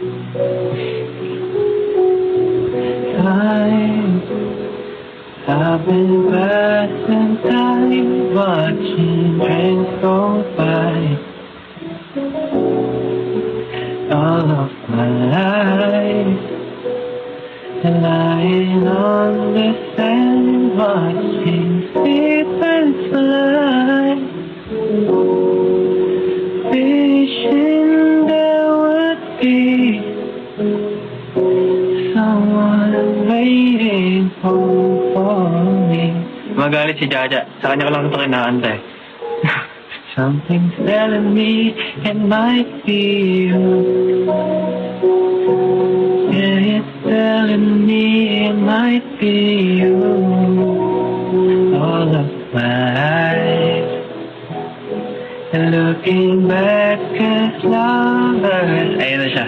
I've been passing time, watching trains go by. All of my life, lying on the sand, watching people fly. Wishing there would be someone waiting for me. Magalit si Jaja. Sa kanya ko lang ito kinaantay. Something's telling me it might be you. Yeah, it's telling me it might be you. All of my life, and looking back as lovers. Ayun na siya.